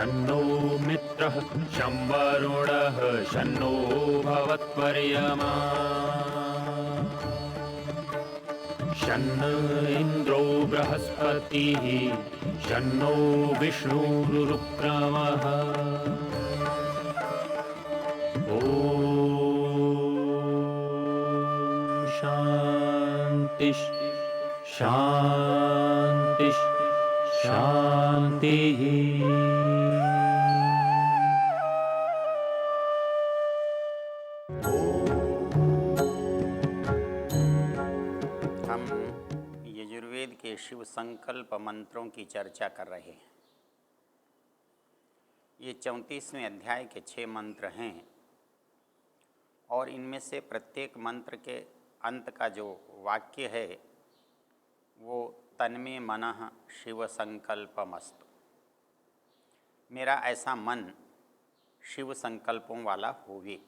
शन्नो मित्रः शं वरुणः शन्नो भवत्वर्यमा शन्न इन्द्रो बृहस्पतिः शन्नो विष्णुरुक्रमः ॐ शान्तिः शान्तिः शान्तिः। हम यजुर्वेद के शिव संकल्प मंत्रों की चर्चा कर रहे हैं। ये 34वें अध्याय के 6 मंत्र हैं और इनमें से प्रत्येक मंत्र के अंत का जो वाक्य है वो तन्मे मनः शिव संकल्पमस्तु। मेरा ऐसा मन शिव संकल्पों वाला होवे,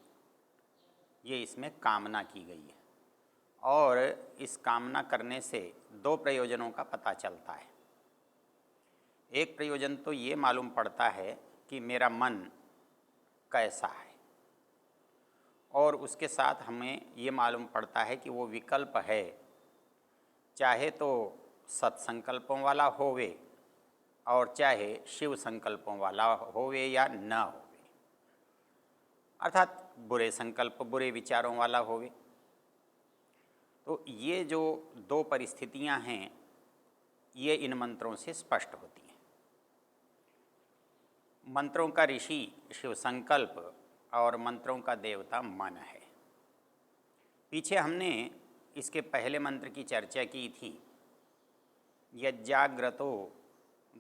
ये इसमें कामना की गई है। और इस कामना करने से 2 प्रयोजनों का पता चलता है। एक प्रयोजन तो ये मालूम पड़ता है कि मेरा मन कैसा है, और उसके साथ हमें ये मालूम पड़ता है कि वो विकल्प है, चाहे तो सत्संकल्पों वाला होवे और चाहे शिव संकल्पों वाला होवे या न होवे, अर्थात बुरे संकल्प बुरे विचारों वाला होवे। तो ये जो 2 परिस्थितियां हैं ये इन मंत्रों से स्पष्ट होती हैं। मंत्रों का ऋषि शिव संकल्प और मंत्रों का देवता मन है। पीछे हमने इसके पहले मंत्र की चर्चा की थी। यज्जाग्रतो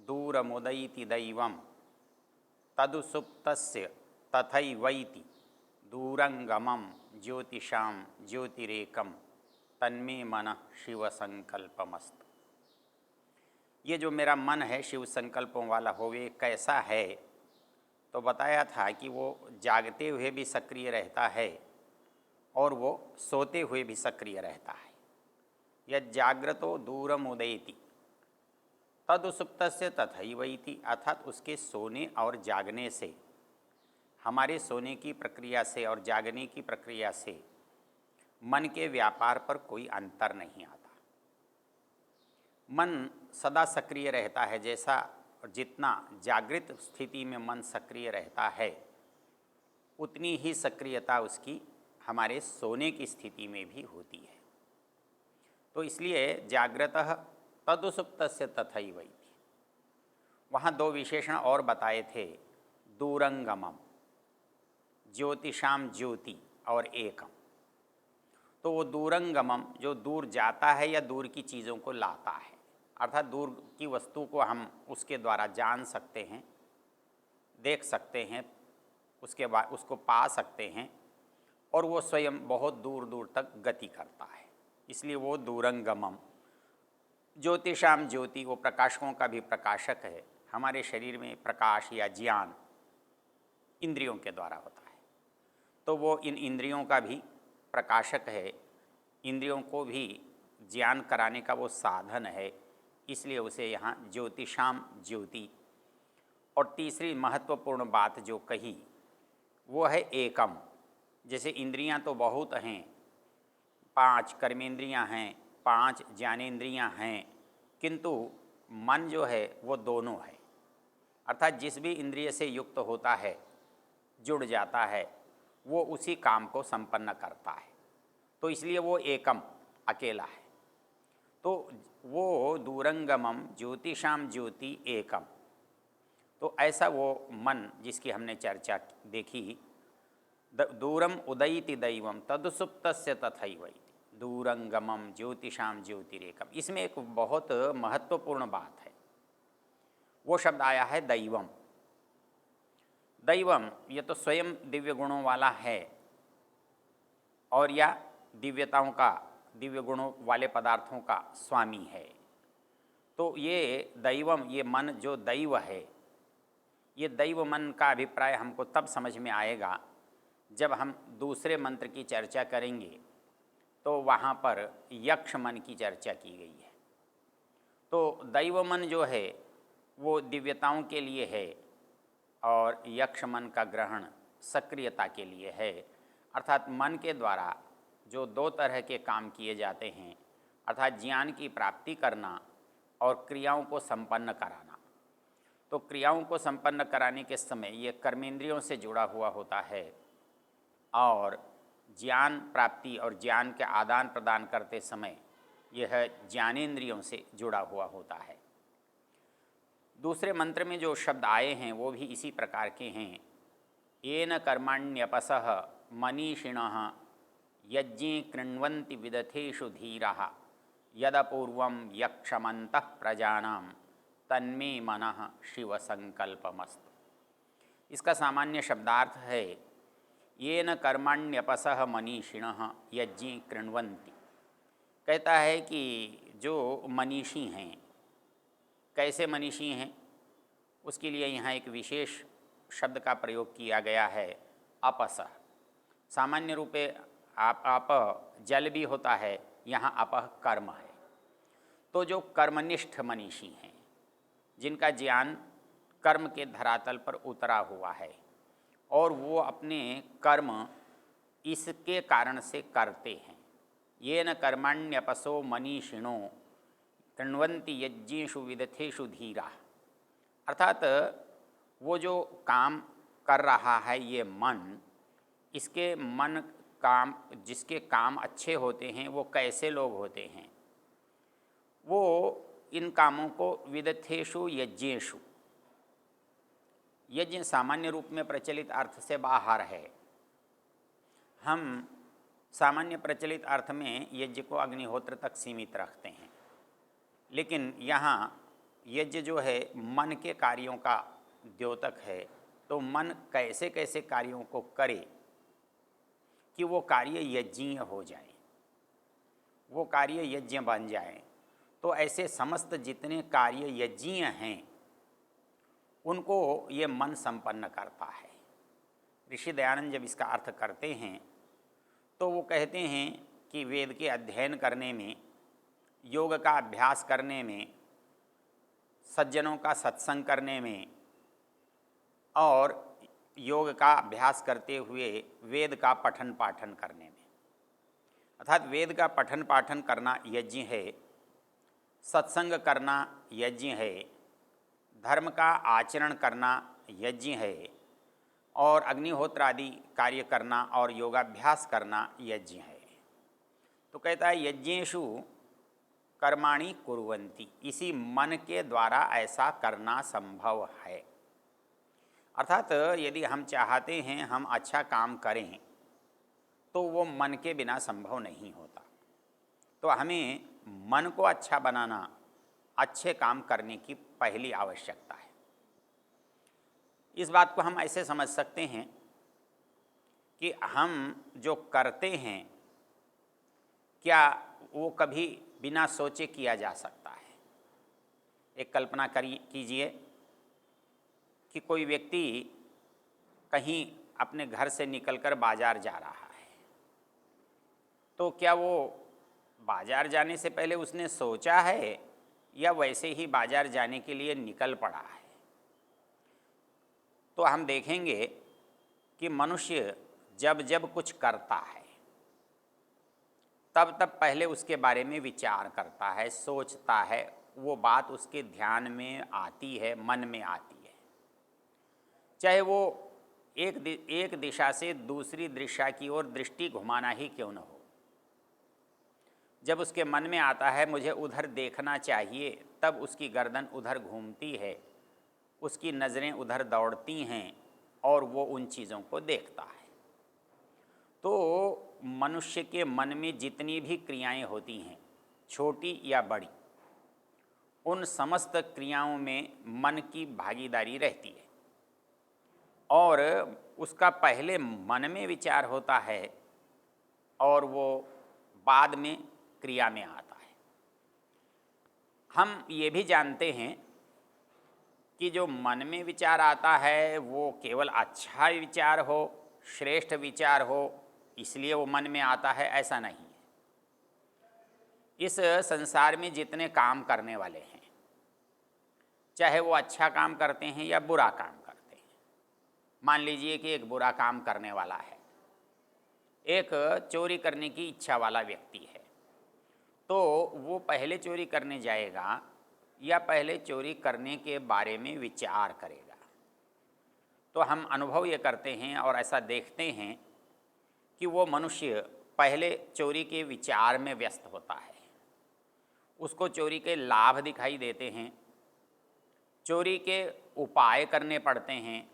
दूरमुदयति दैवं तदुसुप्तस्य तथैवैति दूरंगमं ज्योतिषां ज्योतिरेकम तन्मे मनः शिव संकल्पमस्तु। ये जो मेरा मन है शिव संकल्पों वाला होवे कैसा है, तो बताया था कि वो जागते हुए भी सक्रिय रहता है और वो सोते हुए भी सक्रिय रहता है। यह जाग्रतो दूरम उदयति तदुसुप्तस्य तथैवैति, अर्थात उसके सोने और जागने से, हमारे सोने की प्रक्रिया से और जागने की प्रक्रिया से मन के व्यापार पर कोई अंतर नहीं आता। मन सदा सक्रिय रहता है। जैसा जितना जागृत स्थिति में मन सक्रिय रहता है उतनी ही सक्रियता उसकी हमारे सोने की स्थिति में भी होती है। तो इसलिए जाग्रतः तदुसुप्तस्य तथैवैति। वहाँ 2 विशेषण और बताए थे, दूरंगमम, ज्योतिषाम ज्योति और एकम। तो वो दूरंगमम जो दूर जाता है या दूर की चीज़ों को लाता है, अर्थात दूर की वस्तु को हम उसके द्वारा जान सकते हैं, देख सकते हैं, उसके बाद उसको पा सकते हैं, और वो स्वयं बहुत दूर दूर तक गति करता है, इसलिए वो दूरंगमम। ज्योतिषाम ज्योति, वो प्रकाशकों का भी प्रकाशक है। हमारे शरीर में प्रकाश या ज्ञान इंद्रियों के द्वारा होता है, तो वो इन इंद्रियों का भी प्रकाशक है, इंद्रियों को भी ज्ञान कराने का वो साधन है, इसलिए उसे यहाँ ज्योतिषाम ज्योति। और तीसरी महत्वपूर्ण बात जो कही वो है एकम। जैसे इंद्रियां तो बहुत हैं, 5 कर्मेंद्रियां हैं, 5 ज्ञानेंद्रियां हैं, किंतु मन जो है वो दोनों है। अर्थात जिस भी इंद्रिय से युक्त होता है, जुड़ जाता है, वो उसी काम को संपन्न करता है। तो इसलिए वो एकम, अकेला है। तो वो दूरंगमम ज्योतिषाम ज्योति एकम। तो ऐसा वो मन जिसकी हमने चर्चा देखी, दूरम उदयति दैवम तदुसुप्तस्य तथैवैति दूरंगमम ज्योतिषाम ज्योतिरेकम। इसमें एक बहुत महत्वपूर्ण बात है। वो शब्द आया है दैवम। दैवम ये तो स्वयं दिव्य गुणों वाला है, और या दिव्यताओं का, दिव्य गुणों वाले पदार्थों का स्वामी है। तो ये दैवम, ये मन जो दैव है, ये दैव मन का अभिप्राय हमको तब समझ में आएगा जब हम दूसरे मंत्र की चर्चा करेंगे। तो वहाँ पर यक्ष मन की चर्चा की गई है। तो दैव मन जो है वो दिव्यताओं के लिए है, और यक्ष मन का ग्रहण सक्रियता के लिए है। अर्थात मन के द्वारा जो दो तरह के काम किए जाते हैं, अर्थात ज्ञान की प्राप्ति करना और क्रियाओं को संपन्न कराना। तो क्रियाओं को संपन्न कराने के समय ये कर्मेंद्रियों से जुड़ा हुआ होता है और ज्ञान प्राप्ति और ज्ञान के आदान प्रदान करते समय यह ज्ञानेंद्रियों से जुड़ा हुआ होता है। दूसरे मंत्र में जो शब्द आए हैं वो भी इसी प्रकार के हैं। येन कर्मण्यपसः मनीषिणः यज्ञे कृण्वन्ति विदथेषु धीराः यदपूर्वं यक्षमन्तः प्रजानां तन्मे मनः शिव संकल्पमस्तु। इसका सामान्य शब्दार्थ है येन कर्मण्यपसः मनीषिणः यज्ञे कृण्वन्ति। कहता है कि जो मनीषी हैं, कैसे मनीषी हैं, उसके लिए यहाँ एक विशेष शब्द का प्रयोग किया गया है, अपसः। सामान्य रूपे आप जल भी होता है, यहाँ अपह कर्म है। तो जो कर्मनिष्ठ मनीषी हैं, जिनका ज्ञान कर्म के धरातल पर उतरा हुआ है और वो अपने कर्म इसके कारण से करते हैं। येन कर्मण्यपसो मनीषिणो कृण्वन्ति यज्ञेषु विदथेषु धीरा। अर्थात वो जो काम कर रहा है ये मन, इसके मन काम, जिसके काम अच्छे होते हैं वो कैसे लोग होते हैं, वो इन कामों को विदथेषु यज्ञेषु, यज्ञ सामान्य रूप में प्रचलित अर्थ से बाहर है। हम सामान्य प्रचलित अर्थ में यज्ञ को अग्निहोत्र तक सीमित रखते हैं, लेकिन यहाँ यज्ञ जो है मन के कार्यों का द्योतक है। तो मन कैसे कैसे कार्यों को करे कि वो कार्य यज्ञीय हो जाए, वो कार्य यज्ञ बन जाए। तो ऐसे समस्त जितने कार्य यज्ञीय हैं उनको ये मन संपन्न करता है। ऋषि दयानंद जब इसका अर्थ करते हैं तो वो कहते हैं कि वेद के अध्ययन करने में, योग का अभ्यास करने में, सज्जनों का सत्संग करने में और योग का अभ्यास करते हुए वेद का पठन पाठन करने में, अर्थात वेद का पठन पाठन करना यज्ञ है, सत्संग करना यज्ञ है, धर्म का आचरण करना यज्ञ है और अग्निहोत्र आदि कार्य करना और योगाभ्यास करना यज्ञ है। तो कहता है यज्ञेषु कर्माणि कुर्वन्ति, इसी मन के द्वारा ऐसा करना संभव है। अर्थात यदि हम चाहते हैं हम अच्छा काम करें तो वो मन के बिना संभव नहीं होता। तो हमें मन को अच्छा बनाना अच्छे काम करने की पहली आवश्यकता है। इस बात को हम ऐसे समझ सकते हैं कि हम जो करते हैं क्या वो कभी बिना सोचे किया जा सकता है। एक कल्पना कीजिए कि कोई व्यक्ति कहीं अपने घर से निकलकर बाजार जा रहा है, तो क्या वो बाजार जाने से पहले उसने सोचा है या वैसे ही बाजार जाने के लिए निकल पड़ा है? तो हम देखेंगे कि मनुष्य जब जब कुछ करता है तब तब पहले उसके बारे में विचार करता है, सोचता है, वो बात उसके ध्यान में आती है, मन में आती है, चाहे वो एक दिशा से दूसरी दिशा की ओर दृष्टि घुमाना ही क्यों न हो। जब उसके मन में आता है मुझे उधर देखना चाहिए, तब उसकी गर्दन उधर घूमती है, उसकी नज़रें उधर दौड़ती हैं और वो उन चीज़ों को देखता है। तो मनुष्य के मन में जितनी भी क्रियाएं होती हैं, छोटी या बड़ी, उन समस्त क्रियाओं में मन की भागीदारी रहती है और उसका पहले मन में विचार होता है और वो बाद में क्रिया में आता है। हम ये भी जानते हैं कि जो मन में विचार आता है वो केवल अच्छा विचार हो, श्रेष्ठ विचार हो, इसलिए वो मन में आता है, ऐसा नहीं है। इस संसार में जितने काम करने वाले हैं, चाहे वो अच्छा काम करते हैं या बुरा काम करते हैं, मान लीजिए कि एक बुरा काम करने वाला है, एक चोरी करने की इच्छा वाला व्यक्ति है, तो वो पहले चोरी करने जाएगा या पहले चोरी करने के बारे में विचार करेगा? तो हम अनुभव ये करते हैं और ऐसा देखते हैं कि वो मनुष्य पहले चोरी के विचार में व्यस्त होता है, उसको चोरी के लाभ दिखाई देते हैं, चोरी के उपाय करने पड़ते हैं,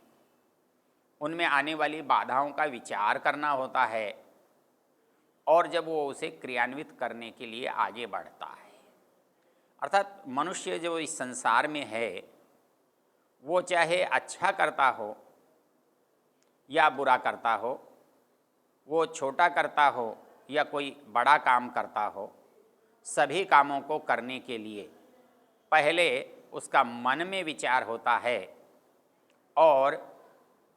उनमें आने वाली बाधाओं का विचार करना होता है, और जब वो उसे क्रियान्वित करने के लिए आगे बढ़ता है। अर्थात मनुष्य जो इस संसार में है वो चाहे अच्छा करता हो या बुरा करता हो, वो छोटा करता हो या कोई बड़ा काम करता हो, सभी कामों को करने के लिए पहले उसका मन में विचार होता है और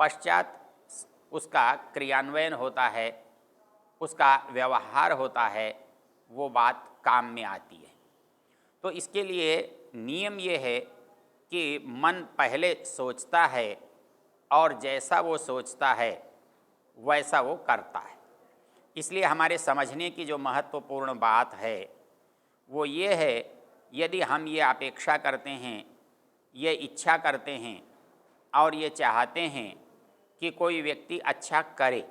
पश्चात उसका क्रियान्वयन होता है, उसका व्यवहार होता है, वो बात काम में आती है। तो इसके लिए नियम ये है कि मन पहले सोचता है और जैसा वो सोचता है वैसा वो करता है। इसलिए हमारे समझने की जो महत्वपूर्ण बात है वो ये है, यदि हम ये अपेक्षा करते हैं, ये इच्छा करते हैं और ये चाहते हैं कि कोई व्यक्ति अच्छा करे,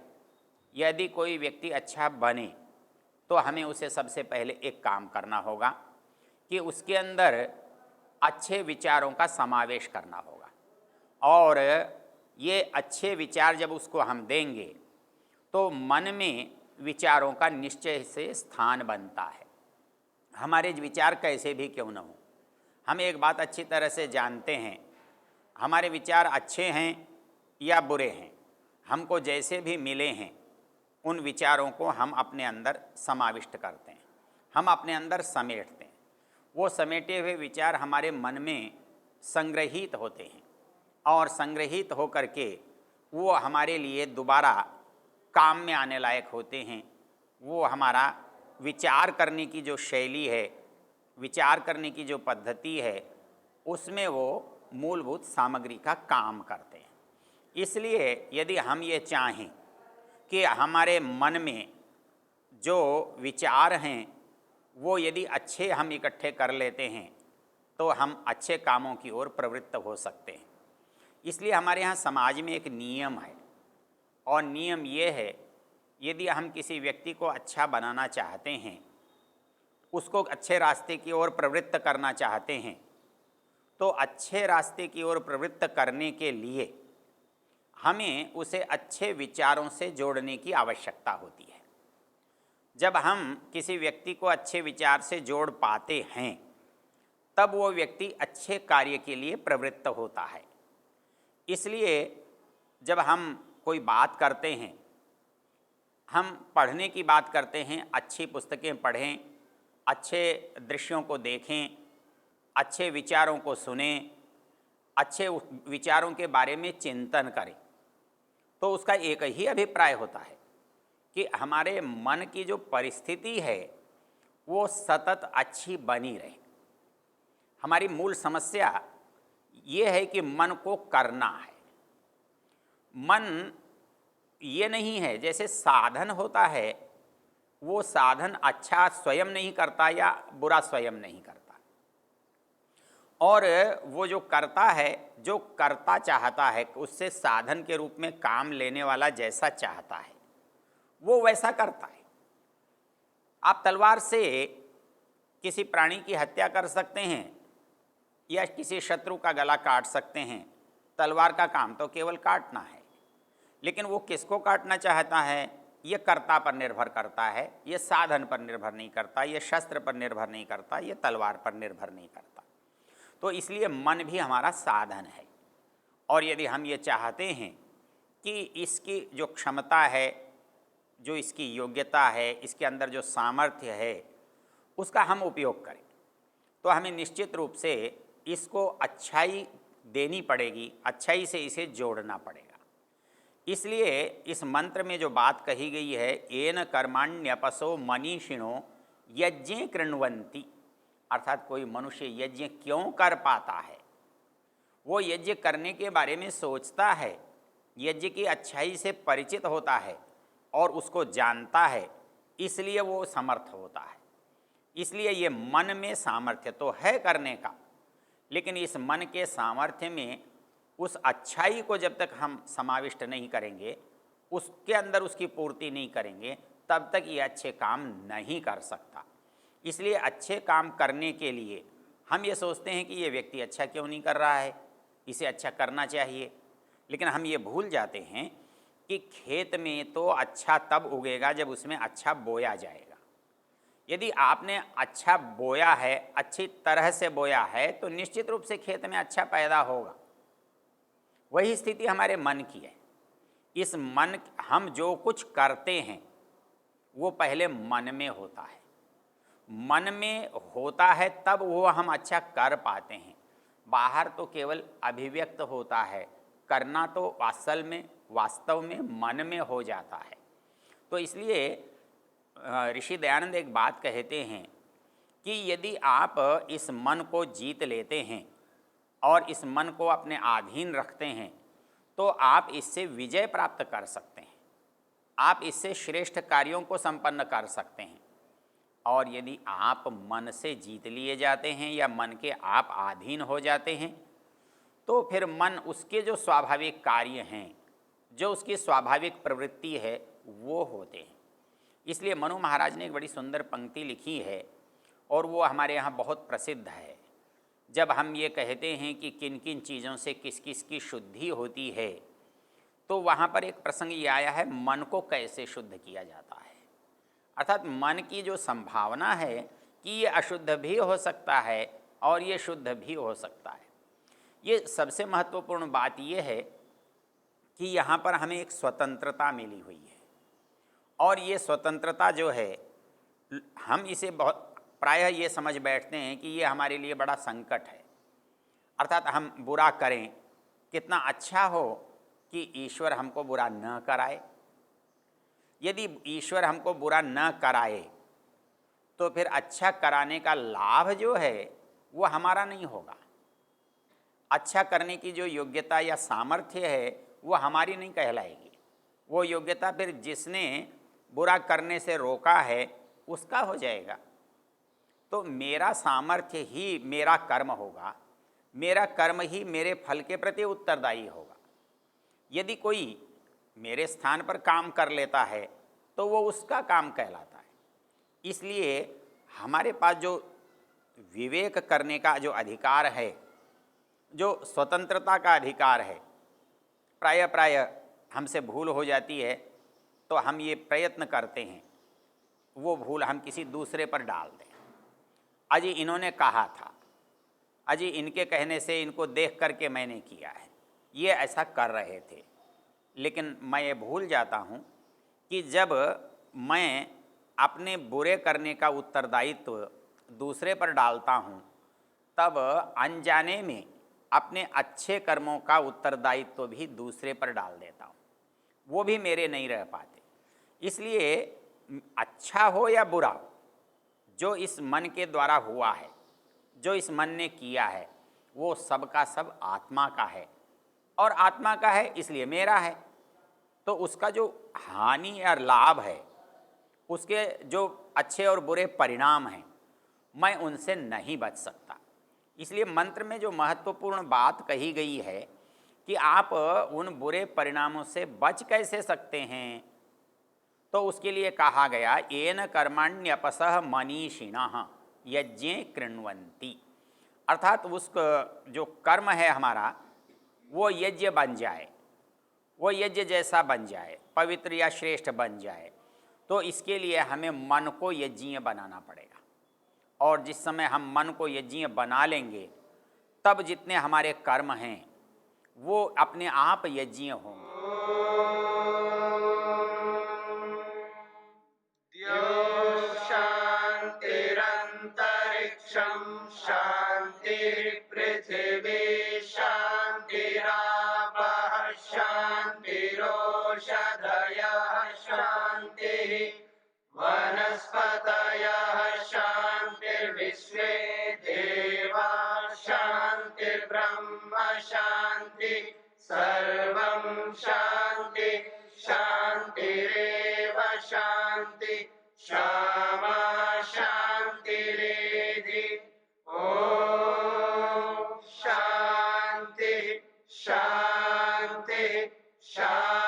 यदि कोई व्यक्ति अच्छा बने, तो हमें उसे सबसे पहले एक काम करना होगा कि उसके अंदर अच्छे विचारों का समावेश करना होगा। और ये अच्छे विचार जब उसको हम देंगे तो मन में विचारों का निश्चय से स्थान बनता है। हमारे विचार कैसे भी क्यों न हो, हम एक बात अच्छी तरह से जानते हैं, हमारे विचार अच्छे हैं या बुरे हैं, हमको जैसे भी मिले हैं उन विचारों को हम अपने अंदर समाविष्ट करते हैं, हम अपने अंदर समेटते हैं। वो समेटे हुए विचार हमारे मन में संग्रहित होते हैं और संग्रहित होकर के वो हमारे लिए दोबारा काम में आने लायक होते हैं। वो हमारा विचार करने की जो शैली है, विचार करने की जो पद्धति है, उसमें वो मूलभूत सामग्री का काम करते हैं। इसलिए यदि हम ये चाहें कि हमारे मन में जो विचार हैं वो यदि अच्छे हम इकट्ठे कर लेते हैं तो हम अच्छे कामों की ओर प्रवृत्त हो सकते हैं। इसलिए हमारे यहाँ समाज में एक नियम है, और नियम ये है, यदि हम किसी व्यक्ति को अच्छा बनाना चाहते हैं, उसको अच्छे रास्ते की ओर प्रवृत्त करना चाहते हैं, तो अच्छे रास्ते की ओर प्रवृत्त करने के लिए हमें उसे अच्छे विचारों से जोड़ने की आवश्यकता होती है। जब हम किसी व्यक्ति को अच्छे विचार से जोड़ पाते हैं तब वो व्यक्ति अच्छे कार्य के लिए प्रवृत्त होता है। इसलिए जब हम कोई बात करते हैं, हम पढ़ने की बात करते हैं, अच्छी पुस्तकें पढ़ें, अच्छे दृश्यों को देखें, अच्छे विचारों को सुनें, अच्छे विचारों के बारे में चिंतन करें, तो उसका एक ही अभिप्राय होता है कि हमारे मन की जो परिस्थिति है वो सतत अच्छी बनी रहे। हमारी मूल समस्या ये है कि मन को करना है। मन ये नहीं है, जैसे साधन होता है, वो साधन अच्छा स्वयं नहीं करता या बुरा स्वयं नहीं करता, और वो जो करता है, जो करता चाहता है, उससे साधन के रूप में काम लेने वाला जैसा चाहता है वो वैसा करता है। आप तलवार से किसी प्राणी की हत्या कर सकते हैं या किसी शत्रु का गला काट सकते हैं। तलवार का काम तो केवल काटना है, लेकिन वो किसको काटना चाहता है ये कर्ता पर निर्भर करता है, ये साधन पर निर्भर नहीं करता, ये शस्त्र पर निर्भर नहीं करता, ये तलवार पर निर्भर नहीं करता। तो इसलिए मन भी हमारा साधन है, और यदि हम ये चाहते हैं कि इसकी जो क्षमता है, जो इसकी योग्यता है, इसके अंदर जो सामर्थ्य है, उसका हम उपयोग करें, तो हमें निश्चित रूप से इसको अच्छाई देनी पड़ेगी, अच्छाई से इसे जोड़ना पड़ेगा। इसलिए इस मंत्र में जो बात कही गई है, येन कर्माण्यपसो मनीषिणो यज्ञे कृण्वन्ति, अर्थात कोई मनुष्य यज्ञ क्यों कर पाता है, वो यज्ञ करने के बारे में सोचता है यज्ञ की अच्छाई से परिचित होता है और उसको जानता है, इसलिए वो समर्थ होता है। इसलिए ये मन में सामर्थ्य तो है करने का, लेकिन इस मन के सामर्थ्य में उस अच्छाई को जब तक हम समाविष्ट नहीं करेंगे, उसके अंदर उसकी पूर्ति नहीं करेंगे, तब तक ये अच्छे काम नहीं कर सकता। इसलिए अच्छे काम करने के लिए हम ये सोचते हैं कि ये व्यक्ति अच्छा क्यों नहीं कर रहा है, इसे अच्छा करना चाहिए। लेकिन हम ये भूल जाते हैं कि खेत में तो अच्छा तब उगेगा जब उसमें अच्छा बोया जाएगा। यदि आपने अच्छा बोया है, अच्छी तरह से बोया है, तो निश्चित रूप से खेत में अच्छा पैदा होगा। वही स्थिति हमारे मन की है। इस मन, हम जो कुछ करते हैं वो पहले मन में होता है। मन में होता है तब वो हम अच्छा कर पाते हैं। बाहर तो केवल अभिव्यक्त होता है, करना तो असल में वास्तव में मन में हो जाता है। तो इसलिए ऋषि दयानंद एक बात कहते हैं कि यदि आप इस मन को जीत लेते हैं और इस मन को अपने अधीन रखते हैं, तो आप इससे विजय प्राप्त कर सकते हैं, आप इससे श्रेष्ठ कार्यों को संपन्न कर सकते हैं। और यदि आप मन से जीत लिए जाते हैं या मन के आप अधीन हो जाते हैं, तो फिर मन उसके जो स्वाभाविक कार्य हैं, जो उसकी स्वाभाविक प्रवृत्ति है, वो होते हैं। इसलिए मनु महाराज ने एक बड़ी सुंदर पंक्ति लिखी है और वो हमारे यहाँ बहुत प्रसिद्ध है। जब हम ये कहते हैं कि किन किन चीज़ों से किस किस की शुद्धि होती है, तो वहाँ पर एक प्रसंग ये आया है, मन को कैसे शुद्ध किया जाता है। अर्थात मन की जो संभावना है कि ये अशुद्ध भी हो सकता है और ये शुद्ध भी हो सकता है। ये सबसे महत्वपूर्ण बात ये है कि यहाँ पर हमें एक स्वतंत्रता मिली हुई है, और ये स्वतंत्रता जो है, हम इसे बहुत प्रायः ये समझ बैठते हैं कि ये हमारे लिए बड़ा संकट है। अर्थात हम बुरा करें, कितना अच्छा हो कि ईश्वर हमको बुरा न कराए। यदि ईश्वर हमको बुरा न कराए तो फिर अच्छा कराने का लाभ जो है वो हमारा नहीं होगा। अच्छा करने की जो योग्यता या सामर्थ्य है वो हमारी नहीं कहलाएगी। वो योग्यता फिर जिसने बुरा करने से रोका है उसका हो जाएगा। तो मेरा सामर्थ्य ही मेरा कर्म होगा, मेरा कर्म ही मेरे फल के प्रति उत्तरदायी होगा। यदि कोई मेरे स्थान पर काम कर लेता है तो वो उसका काम कहलाता है। इसलिए हमारे पास जो विवेक करने का जो अधिकार है, जो स्वतंत्रता का अधिकार है, प्रायः हमसे भूल हो जाती है तो हम ये प्रयत्न करते हैं वो भूल हम किसी दूसरे पर डाल दें। अजी इन्होंने कहा था, अजी इनके कहने से, इनको देख करके मैंने किया है, ये ऐसा कर रहे थे। लेकिन मैं ये भूल जाता हूँ कि जब मैं अपने बुरे करने का उत्तरदायित्व दूसरे पर डालता हूँ, तब अनजाने में अपने अच्छे कर्मों का उत्तरदायित्व भी दूसरे पर डाल देता हूँ, वो भी मेरे नहीं रह पाते। इसलिए अच्छा हो या बुरा हो, जो इस मन के द्वारा हुआ है, जो इस मन ने किया है, वो सब का सब आत्मा का है, और आत्मा का है इसलिए मेरा है। तो उसका जो हानि या लाभ है, उसके जो अच्छे और बुरे परिणाम हैं, मैं उनसे नहीं बच सकता। इसलिए मंत्र में जो महत्वपूर्ण बात कही गई है कि आप उन बुरे परिणामों से बच कैसे सकते हैं, तो उसके लिए कहा गया येन कर्मण्यपसः मनीषिणः यज्ञे कृण्वन्ति। अर्थात उस जो कर्म है हमारा वो यज्ञ बन जाए, वो यज्ञ जैसा बन जाए, पवित्र या श्रेष्ठ बन जाए। तो इसके लिए हमें मन को यज्ञीय बनाना पड़ेगा, और जिस समय हम मन को यज्ञीय बना लेंगे तब जितने हमारे कर्म हैं वो अपने आप यज्ञीय होंगे। शान्तिरन्तरिक्षं शान्तिर्पृथिवी शान्तिरापः शान्तिरोषधयः शान्तिः वनस्पतयः शान्तिर्विश्वे देवा शान्तिर्ब्रह्म शान्ति सर्वं शान्ति। शान्तिरेव शान्ति क्षमा शान्तिरेधि ॐ शान्ति शान्ति शान्ति